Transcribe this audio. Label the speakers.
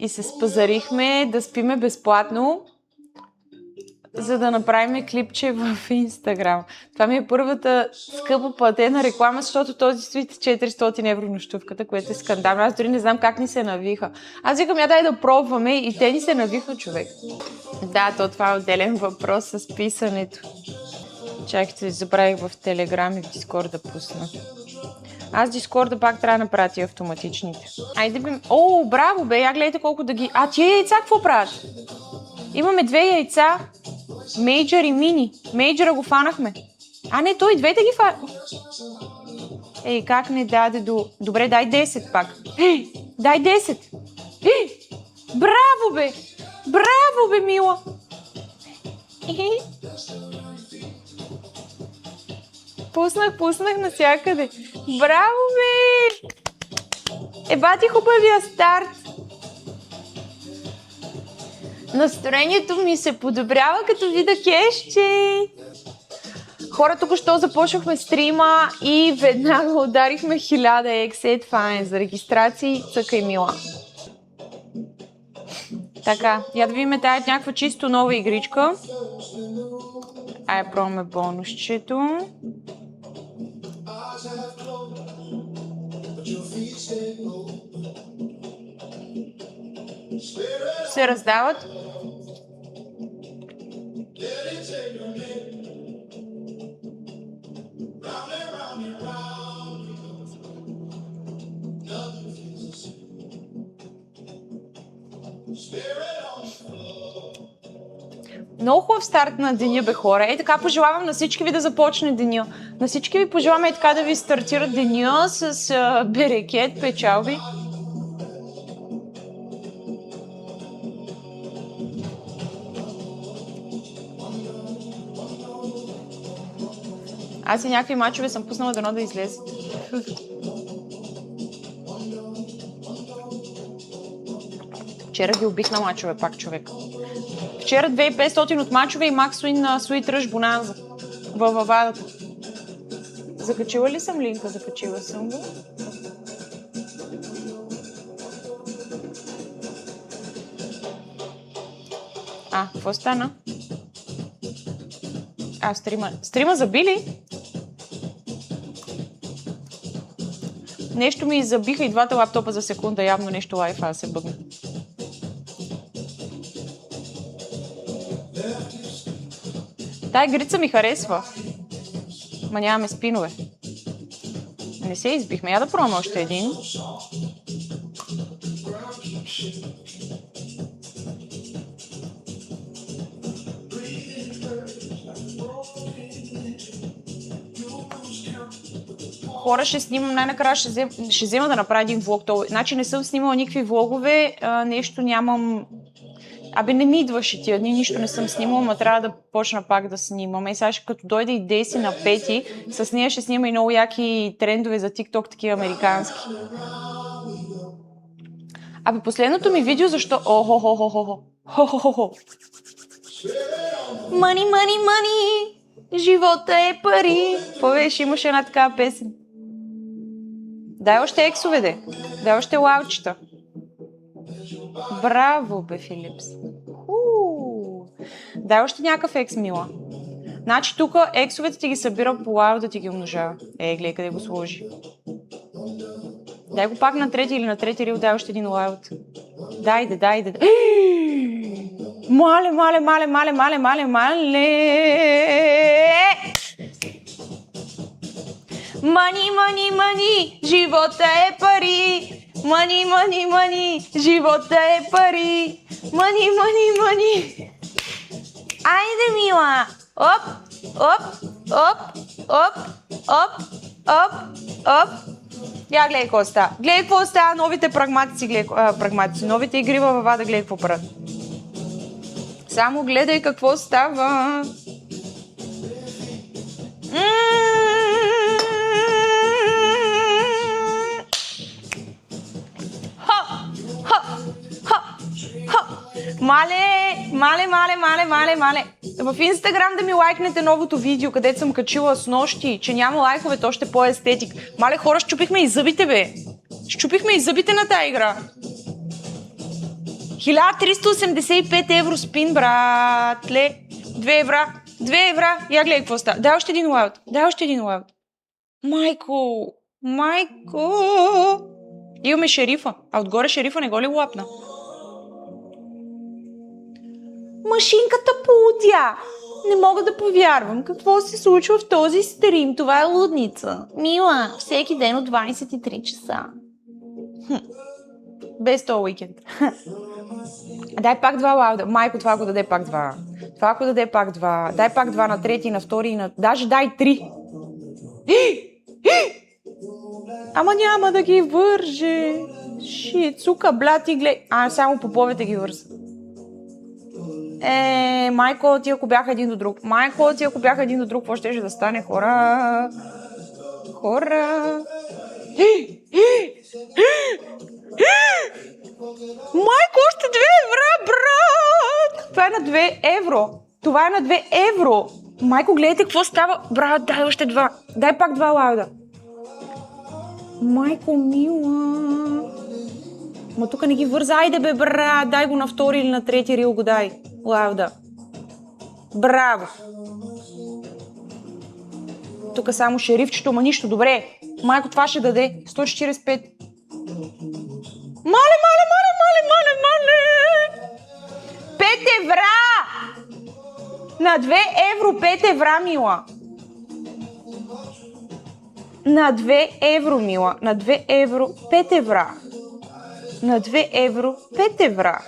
Speaker 1: и се спазарихме да спиме безплатно, за да направим клипче в Инстаграм. Това ми е първата скъпо платена реклама, защото този стои 400 евро нощувката, което е скандално. Аз дори не знам как ни се навиха. Аз викам, дай да пробваме и те ни се навиха, човек. Да, това е отделен въпрос с писането. Чакайте, забравих в Телеграм и в Дискорд да пусна. Аз Дискорда пак трябва да направя автоматичните. Айде бе... О, браво бе, я гледайте колко да ги... А тия яйца какво правят? Имаме 2 яйца. Мейджър и мини. Мейджъра го фанахме. А не, той двете ги фана. Ей, как не даде до... Добре, дай 10 пак. Дай 10. Браво бе! Браво бе, мила! Пуснах навсякъде. Браво бе! Бати хубавия старт! Настроението ми се подобрява, като видя кешче. Хора, тук що започнахме стрима и веднага ударихме 1000 екс. Това е за регистрации, цъкай мила. Така, я да видим тая някаква чисто нова игричка. Пробваме бонусчето. Се раздават. Много хубав старт на деня, бе, хора. Така пожелавам на всички ви да започне деня. На всички ви пожелавам така да ви стартират деня с берекет, печалби. Аз и някакви мачове съм пуснала дано да излезат. Вчера ги убих на мачове пак, човек. Вчера 2500 от мачове и Max Win на Sweet Rush Bonanza във Вавадата. Закачила ли съм линка? Закачила съм го. Какво стана? Стрима заби ли? Нещо ми забиха и двата лаптопа за секунда, явно нещо Wi-Fi се бъгна. Тая игрица ми харесва. Ма нямаме спинове. Не се избихме. Я да пробвам още един. Хора, ще снимам, най-накрая ще взема да направя един влог. Значи не съм снимала никакви влогове, нещо нямам... Не ми идваше тия дни, нищо не съм снимала, но трябва да почна пак да снимам. И сега като дойде и Деси на 5, с нея ще снимам и много яки трендове за TikTok, такива американски. Последното ми видео, защо... Money, money, money! Живота е пари! Повеш, имаше една такава песен. Дай още ексове, де. Дай още лаучета. Браво, бе, Филипс. Дай още някакъв екс, мила. Значи тук ексовете ти ги събира по лаут да ти ги умножава. Гледай къде го сложи. Дай го пак на трети или на трети рил, дай още един лаут. Дай. Мале. Мани, живота е пари. Мани, живота е пари. Мани. Айде, мила. Оп. Я гледай какво става. Гледай какво става, новите прагматици, новите игри във Вавада, гледай какво правят. Само гледай какво става. Мале. В Инстаграм да ми лайкнете новото видео, където съм качила с нощи, че няма лайкове, то ще по-естетик. Мале, хора, щупихме и зъбите, бе. Щупихме и зъбите на тая игра. 1385 евро спин, братле. 2 евра. 2 евра. Я гледай какво става. Дай още един лаут. Майко. Имаме шерифа. А отгоре шерифа не го ли лапна? Машинката пултя. Не мога да повярвам какво се случва в този стрим. Това е лудница. Мила, всеки ден от 23 часа. Без този уикенд. Дай пак 2 лауда. Майко, това го даде пак 2. Това го даде пак 2. Дай пак 2 на трети, на втори и на... Даже дай 3. Ама няма да ги върже. Шит, сука, бляти, гледай. Само поповете ги върза. Майко, ти ако бяха един до друг. Какво щеше да стане, хора? Майко, още 2 евра, брат! Това е на 2 евро. Майко, гледайте какво става. Брат, дай още 2. Дай пак 2 лауда. Майко, мила. Ма тук не ги върза. Айде бе, брат. Дай го на втори или на трети рил го дай. Лауда. Браво. Тук само шерифчето, ма нищо. Добре. Майко, това ще даде. 145. Мале! 5 евра! На 2 евро 5 евра, мила. На 2 евро, мила. На 2 евро 5 евра. На 2 евро 5 евра.